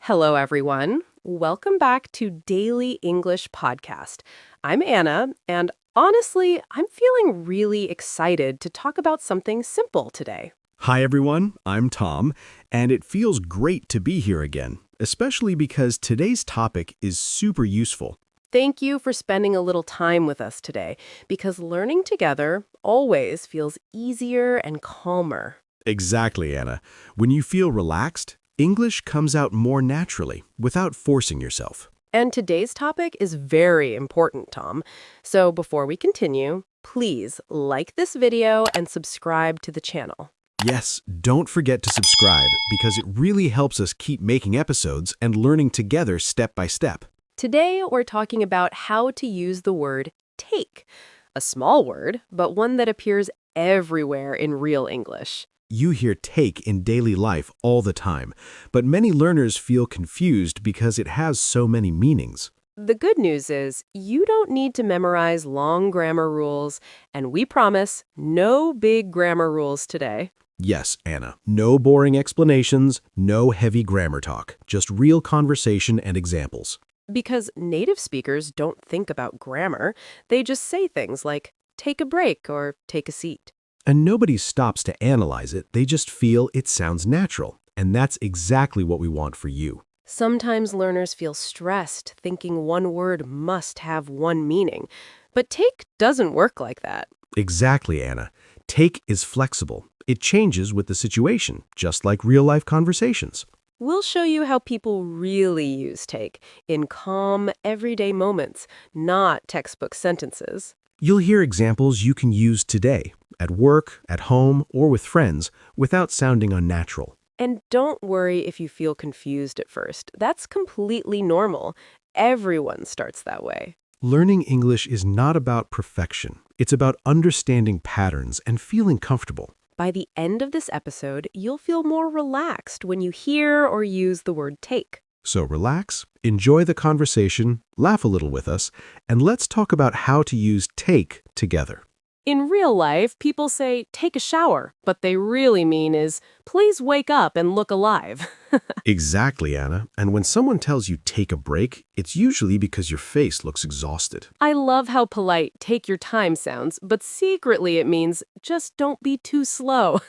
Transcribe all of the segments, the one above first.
Hello, everyone. Welcome back to Daily English Podcast. I'm Anna, and honestly, I'm feeling really excited to talk about something simple today. Hi everyone, I'm Tom, and it feels great to be here again, especially because today's topic is super useful. Thank you for spending a little time with us today, because learning together always feels easier and calmer. Exactly, Anna. When you feel relaxed, English comes out more naturally, without forcing yourself. And today's topic is very important, Tom. So before we continue, please like this video and subscribe to the channel. Yes, don't forget to subscribe, because it really helps us keep making episodes and learning together step by step. Today, we're talking about how to use the word take, a small word, but one that appears everywhere in real English. You hear take in daily life all the time, but many learners feel confused because it has so many meanings. The good news is you don't need to memorize long grammar rules, and we promise no big grammar rules today. Yes, Anna. No boring explanations, no heavy grammar talk, just real conversation and examples. Because native speakers don't think about grammar, they just say things like, take a break or take a seat. And nobody stops to analyze it, they just feel it sounds natural. And that's exactly what we want for you. Sometimes learners feel stressed, thinking one word must have one meaning. But take doesn't work like that. Exactly, Anna. Take is flexible. It changes with the situation, just like real-life conversations. We'll show you how people really use take in calm, everyday moments, not textbook sentences. You'll hear examples you can use today, at work, at home, or with friends, without sounding unnatural. And don't worry if you feel confused at first. That's completely normal. Everyone starts that way. Learning English is not about perfection. It's about understanding patterns and feeling comfortable. By the end of this episode, you'll feel more relaxed when you hear or use the word take. So relax, enjoy the conversation, laugh a little with us, and let's talk about how to use take together. In real life, people say, take a shower, but they really mean is, please wake up and look alive. Exactly, Anna. And when someone tells you take a break, it's usually because your face looks exhausted. I love how polite take your time sounds, but secretly it means just don't be too slow.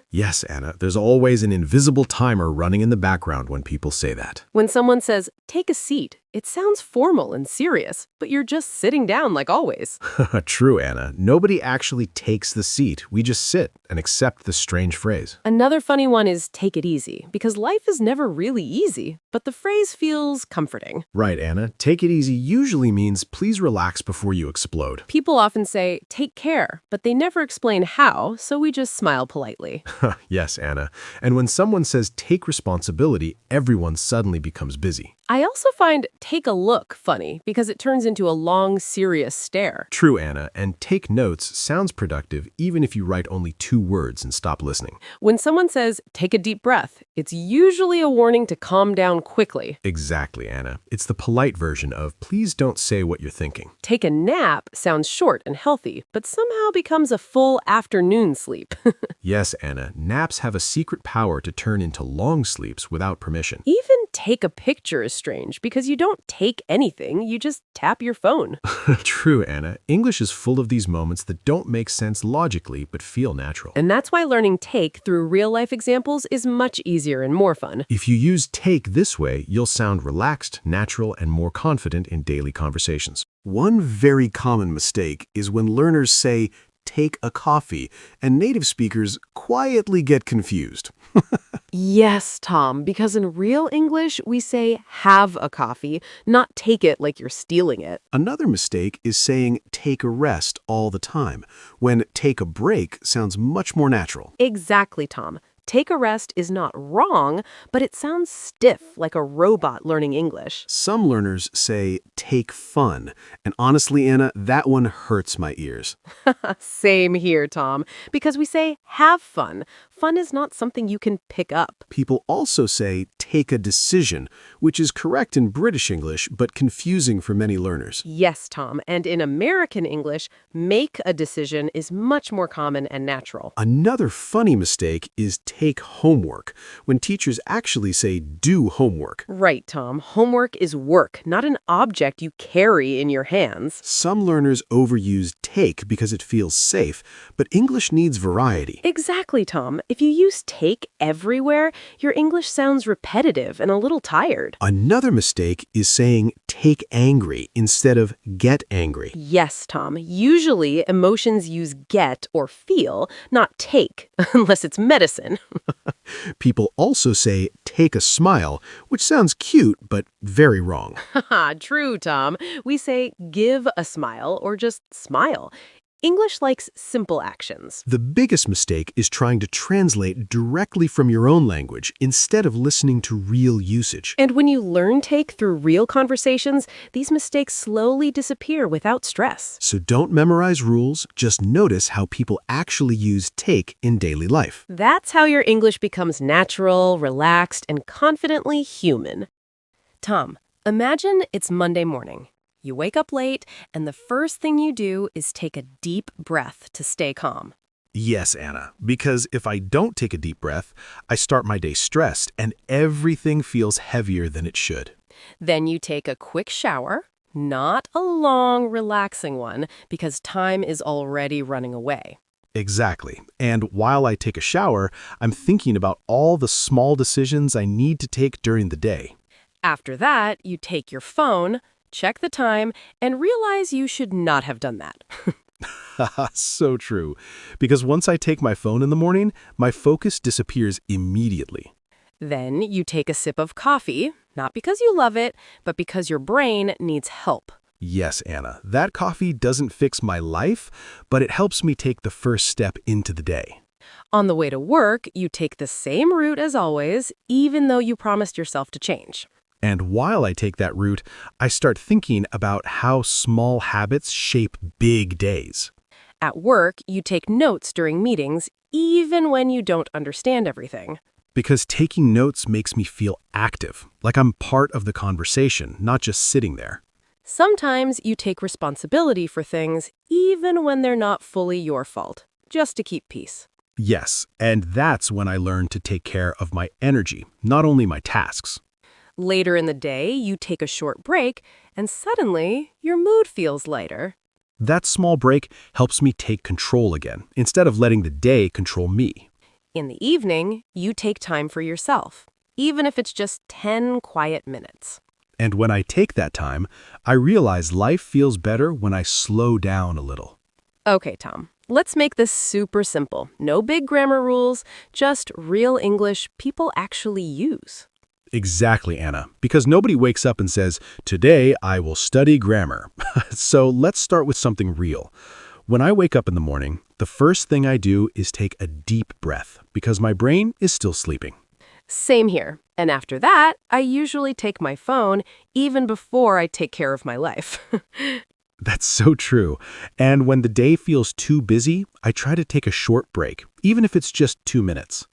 Yes, Anna, there's always an invisible timer running in the background when people say that. When someone says, take a seat, it sounds formal and serious, but you're just sitting down like always. True, Anna. Nobody actually takes the seat. We just sit and accept the strange phrase. Another funny one is take it easy, because life is never really easy, but the phrase feels comforting. Right, Anna. Take it easy usually means please relax before you explode. People often say, take care, but they never explain how, so we just smile politely. Yes, Anna. And when someone says take responsibility, everyone suddenly becomes busy. I also find take a look funny because it turns into a long, serious stare. True, Anna, and take notes sounds productive even if you write only 2 words and stop listening. When someone says, take a deep breath, it's usually a warning to calm down quickly. Exactly, Anna. It's the polite version of please don't say what you're thinking. Take a nap sounds short and healthy, but somehow becomes a full afternoon sleep. Yes, Anna, naps have a secret power to turn into long sleeps without permission. Even take a picture is strange because you don't take anything, you just tap your phone. True, Anna. English is full of these moments that don't make sense logically but feel natural. And that's why learning take through real-life examples is much easier and more fun. If you use take this way, you'll sound relaxed, natural, and more confident in daily conversations. One very common mistake is when learners say, take a coffee, and native speakers quietly get confused. Yes, Tom, because in real English, we say have a coffee, not take it like you're stealing it. Another mistake is saying take a rest all the time, when take a break sounds much more natural. Exactly, Tom. Take a rest is not wrong, but it sounds stiff, like a robot learning English. Some learners say take fun, and honestly, Anna, that one hurts my ears. Same here, Tom, because we say have fun. Fun is not something you can pick up. People also say take a decision, which is correct in British English, but confusing for many learners. Yes, Tom, and in American English, make a decision is much more common and natural. Another funny mistake is take homework, when teachers actually say do homework. Right, Tom. Homework is work, not an object you carry in your hands. Some learners overuse take because it feels safe, but English needs variety. Exactly, Tom. If you use take everywhere, your English sounds repetitive and a little tired. Another mistake is saying take angry instead of get angry. Yes, Tom. Usually, emotions use get or feel, not take, unless it's medicine. People also say take a smile, which sounds cute but very wrong. Haha, true, Tom. We say give a smile or just smile. English likes simple actions. The biggest mistake is trying to translate directly from your own language instead of listening to real usage. And when you learn take through real conversations, these mistakes slowly disappear without stress. So don't memorize rules, just notice how people actually use take in daily life. That's how your English becomes natural, relaxed, and confidently human. Tom, imagine it's Monday morning. You wake up late, and the first thing you do is take a deep breath to stay calm. Yes, Anna, because if I don't take a deep breath, I start my day stressed and everything feels heavier than it should. Then you take a quick shower, not a long, relaxing one, because time is already running away. Exactly. And while I take a shower, I'm thinking about all the small decisions I need to take during the day. After that, you take your phone, check the time, and realize you should not have done that. Haha, so true. Because once I take my phone in the morning, my focus disappears immediately. Then you take a sip of coffee, not because you love it, but because your brain needs help. Yes, Anna, that coffee doesn't fix my life, but it helps me take the first step into the day. On the way to work, you take the same route as always, even though you promised yourself to change. And while I take that route, I start thinking about how small habits shape big days. At work, you take notes during meetings, even when you don't understand everything. Because taking notes makes me feel active, like I'm part of the conversation, not just sitting there. Sometimes you take responsibility for things, even when they're not fully your fault, just to keep peace. Yes, and that's when I learn to take care of my energy, not only my tasks. Later in the day, you take a short break, and suddenly, your mood feels lighter. That small break helps me take control again, instead of letting the day control me. In the evening, you take time for yourself, even if it's just 10 quiet minutes. And when I take that time, I realize life feels better when I slow down a little. Okay, Tom, let's make this super simple. No big grammar rules, just real English people actually use. Exactly, Anna, because nobody wakes up and says, "Today I will study grammar." So let's start with something real. When I wake up in the morning, the first thing I do is take a deep breath because my brain is still sleeping. Same here. And after that, I usually take my phone even before I take care of my life. That's so true. And when the day feels too busy, I try to take a short break, even if it's just 2 minutes.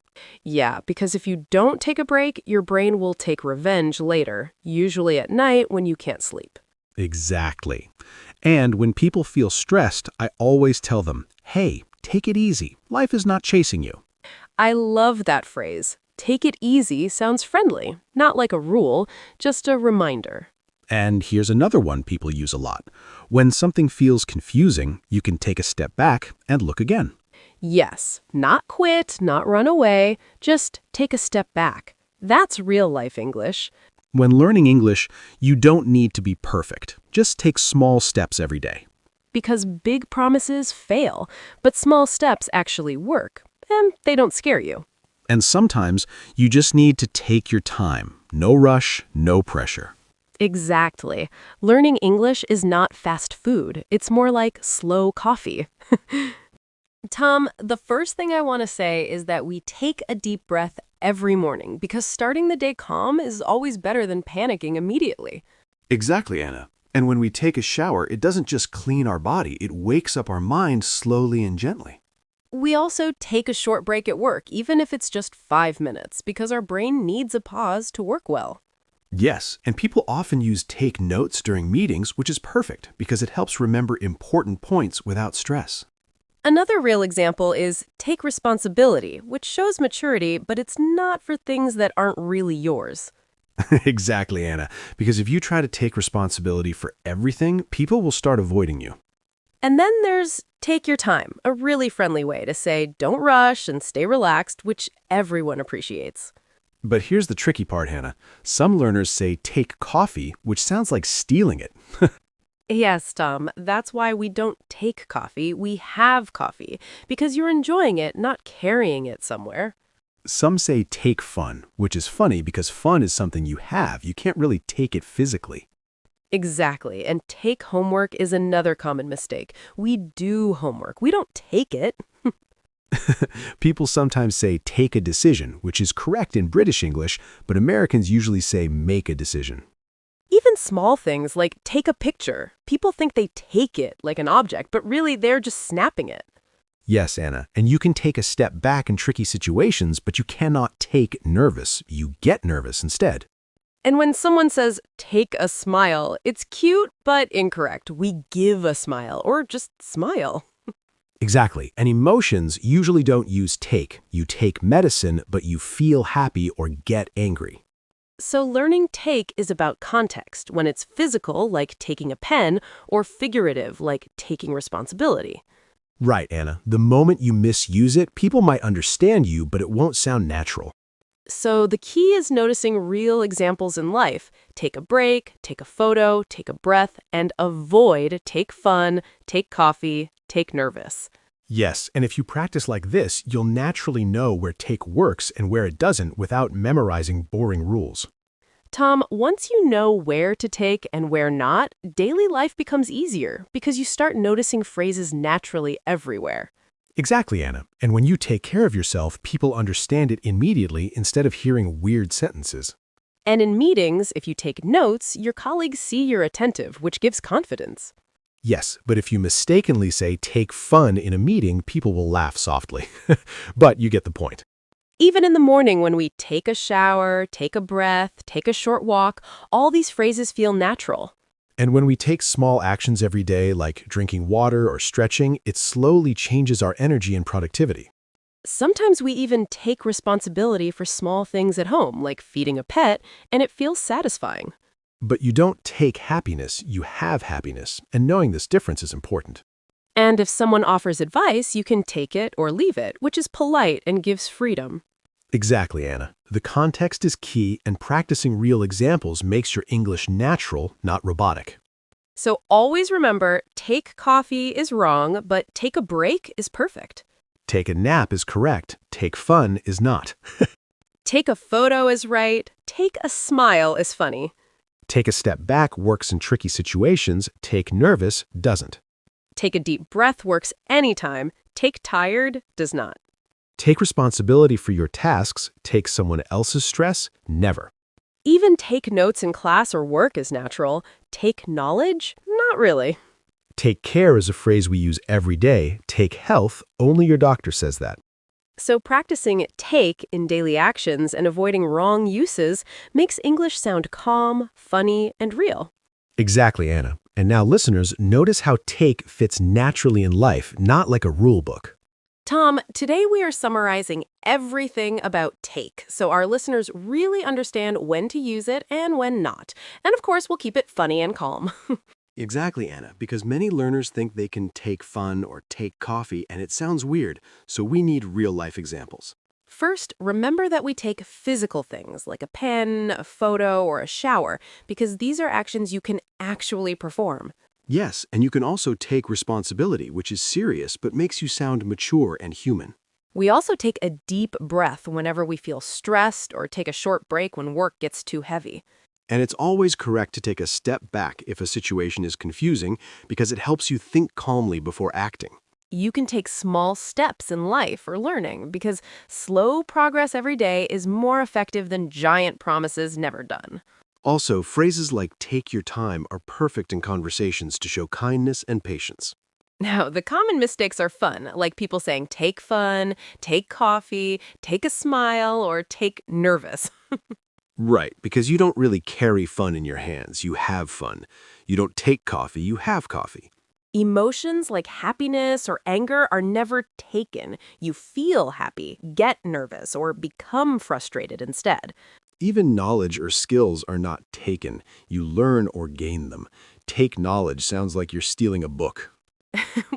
Yeah, because if you don't take a break, your brain will take revenge later, usually at night when you can't sleep. Exactly. And when people feel stressed, I always tell them, "Hey, take it easy. Life is not chasing you." I love that phrase. Take it easy sounds friendly, not like a rule, just a reminder. And here's another one people use a lot. When something feels confusing, you can take a step back and look again. Yes, not quit, not run away, just take a step back. That's real life English. When learning English, you don't need to be perfect. Just take small steps every day. Because big promises fail, but small steps actually work, and they don't scare you. And sometimes you just need to take your time. No rush, no pressure. Exactly. Learning English is not fast food. It's more like slow coffee. Tom, the first thing I want to say is that we take a deep breath every morning because starting the day calm is always better than panicking immediately. Exactly, Anna. And when we take a shower, it doesn't just clean our body, it wakes up our mind slowly and gently. We also take a short break at work, even if it's just 5 minutes, because our brain needs a pause to work well. Yes, and people often use take notes during meetings, which is perfect because it helps remember important points without stress. Another real example is take responsibility, which shows maturity, but it's not for things that aren't really yours. Exactly, Anna, because if you try to take responsibility for everything, people will start avoiding you. And then there's take your time, a really friendly way to say don't rush and stay relaxed, which everyone appreciates. But here's the tricky part, Hannah. Some learners say take coffee, which sounds like stealing it. Yes, Tom, that's why we don't take coffee, we have coffee, because you're enjoying it, not carrying it somewhere. Some say take fun, which is funny because fun is something you have. You can't really take it physically. Exactly, and take homework is another common mistake. We do homework, we don't take it. People sometimes say take a decision, which is correct in British English, but Americans usually say make a decision. Even small things like take a picture. People think they take it like an object, but really they're just snapping it. Yes, Anna, and you can take a step back in tricky situations, but you cannot take nervous. You get nervous instead. And when someone says take a smile, it's cute but incorrect. We give a smile or just smile. Exactly, and emotions usually don't use take. You take medicine, but you feel happy or get angry. So learning take is about context when it's physical, like taking a pen, or figurative, like taking responsibility. Right, Anna. The moment you misuse it, people might understand you, but it won't sound natural. So the key is noticing real examples in life. Take a break, take a photo, take a breath, and avoid take fun, take coffee, take nervous. Yes, and if you practice like this, you'll naturally know where take works and where it doesn't without memorizing boring rules. Tom, once you know where to take and where not, daily life becomes easier because you start noticing phrases naturally everywhere. Exactly, Anna. And when you take care of yourself, people understand it immediately instead of hearing weird sentences. And in meetings, if you take notes, your colleagues see you're attentive, which gives confidence. Yes, but if you mistakenly say take fun in a meeting, people will laugh softly. But you get the point. Even in the morning when we take a shower, take a breath, take a short walk, all these phrases feel natural. And when we take small actions every day, like drinking water or stretching, it slowly changes our energy and productivity. Sometimes we even take responsibility for small things at home, like feeding a pet, and it feels satisfying. But you don't take happiness, you have happiness, and knowing this difference is important. And if someone offers advice, you can take it or leave it, which is polite and gives freedom. Exactly, Anna. The context is key, and practicing real examples makes your English natural, not robotic. So always remember, take coffee is wrong, but take a break is perfect. Take a nap is correct, take fun is not. Take a photo is right, take a smile is funny. Take a step back works in tricky situations, take nervous doesn't. Take a deep breath works anytime, take tired does not. Take responsibility for your tasks, take someone else's stress, never. Even take notes in class or work is natural. Take knowledge? Not really. Take care is a phrase we use every day. Take health, only your doctor says that. So practicing take in daily actions and avoiding wrong uses makes English sound calm, funny, and real. Exactly, Anna. And now listeners, notice how take fits naturally in life, not like a rule book. Tom, today we are summarizing everything about take, so our listeners really understand when to use it and when not. And of course, we'll keep it funny and calm. Exactly, Anna, because many learners think they can take fun or take coffee, and it sounds weird, so we need real-life examples. First, remember that we take physical things like a pen, a photo, or a shower, because these are actions you can actually perform. Yes, and you can also take responsibility, which is serious but makes you sound mature and human. We also take a deep breath whenever we feel stressed or take a short break when work gets too heavy. And it's always correct to take a step back if a situation is confusing because it helps you think calmly before acting. You can take small steps in life or learning because slow progress every day is more effective than giant promises never done. Also, phrases like take your time are perfect in conversations to show kindness and patience. Now, the common mistakes are fun, like people saying take fun, take coffee, take a smile, or take nervous. Right, because you don't really carry fun in your hands, you have fun. You don't take coffee, you have coffee. Emotions like happiness or anger are never taken. You feel happy, get nervous, or become frustrated instead. Even knowledge or skills are not taken, you learn or gain them. Take knowledge sounds like you're stealing a book.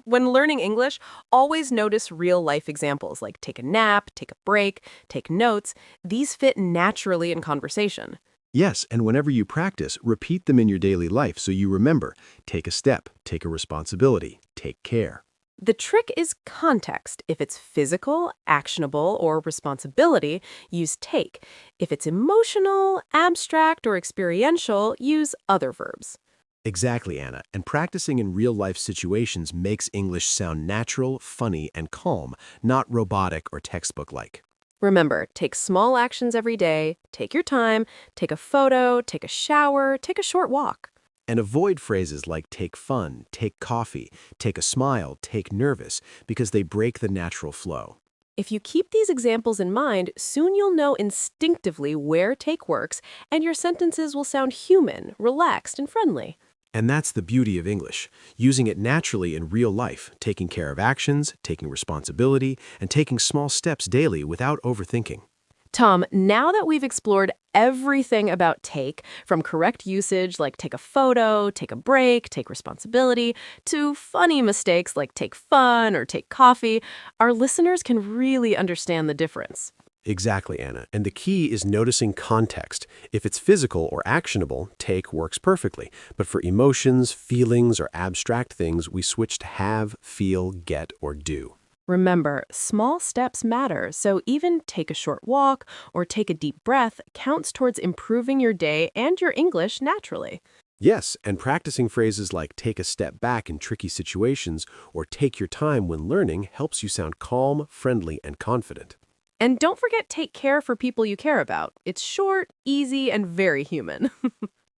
When learning English, always notice real life examples like take a nap, take a break, take notes. These fit naturally in conversation. Yes, and whenever you practice, repeat them in your daily life so you remember. Take a step, take a responsibility, take care. The trick is context. If it's physical, actionable, or responsibility, use take. If it's emotional, abstract, or experiential, use other verbs. Exactly, Anna. And practicing in real-life situations makes English sound natural, funny, and calm, not robotic or textbook-like. Remember, take small actions every day, take your time, take a photo, take a shower, take a short walk. And avoid phrases like take fun, take coffee, take a smile, take nervous, because they break the natural flow. If you keep these examples in mind, soon you'll know instinctively where take works, and your sentences will sound human, relaxed, and friendly. And that's the beauty of English, using it naturally in real life, taking care of actions, taking responsibility, and taking small steps daily without overthinking. Tom, now that we've explored everything about take, from correct usage like take a photo, take a break, take responsibility, to funny mistakes like take fun or take coffee, our listeners can really understand the difference. Exactly, Anna. And the key is noticing context. If it's physical or actionable, take works perfectly. But for emotions, feelings, or abstract things, we switch to have, feel, get, or do. Remember, small steps matter, so even take a short walk or take a deep breath counts towards improving your day and your English naturally. Yes, and practicing phrases like take a step back in tricky situations or take your time when learning helps you sound calm, friendly, and confident. And don't forget take care for people you care about. It's short, easy, and very human.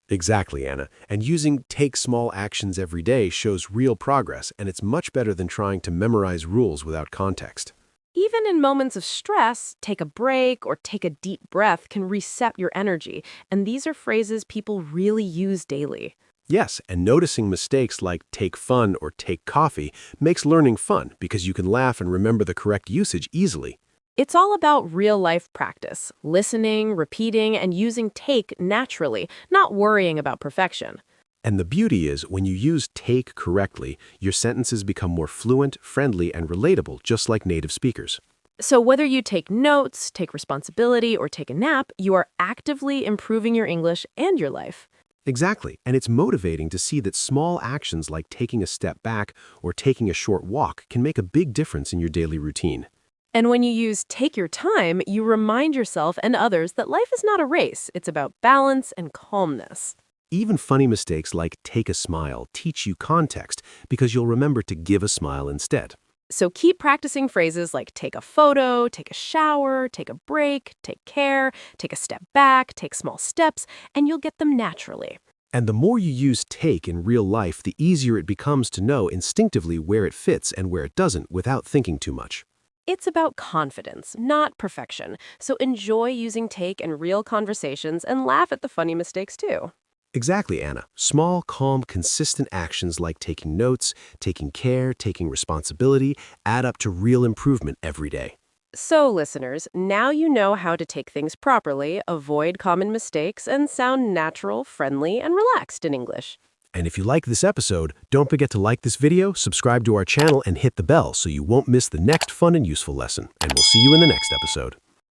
Exactly, Anna. And using take small actions every day shows real progress, and it's much better than trying to memorize rules without context. Even in moments of stress, take a break or take a deep breath can reset your energy, and these are phrases people really use daily. Yes, and noticing mistakes like take fun or take coffee makes learning fun because you can laugh and remember the correct usage easily. It's all about real-life practice, listening, repeating, and using take naturally, not worrying about perfection. And the beauty is, when you use take correctly, your sentences become more fluent, friendly, and relatable, just like native speakers. So whether you take notes, take responsibility, or take a nap, you are actively improving your English and your life. Exactly, and it's motivating to see that small actions like taking a step back or taking a short walk can make a big difference in your daily routine. And when you use take your time, you remind yourself and others that life is not a race. It's about balance and calmness. Even funny mistakes like take a smile teach you context because you'll remember to give a smile instead. So keep practicing phrases like take a photo, take a shower, take a break, take care, take a step back, take small steps, and you'll get them naturally. And the more you use take in real life, the easier it becomes to know instinctively where it fits and where it doesn't without thinking too much. It's about confidence, not perfection. So enjoy using take in real conversations and laugh at the funny mistakes too. Exactly, Anna. Small, calm, consistent actions like taking notes, taking care, taking responsibility add up to real improvement every day. So, listeners, now you know how to take things properly, avoid common mistakes, and sound natural, friendly, and relaxed in English. And if you like this episode, don't forget to like this video, subscribe to our channel, and hit the bell so you won't miss the next fun and useful lesson. And we'll see you in the next episode.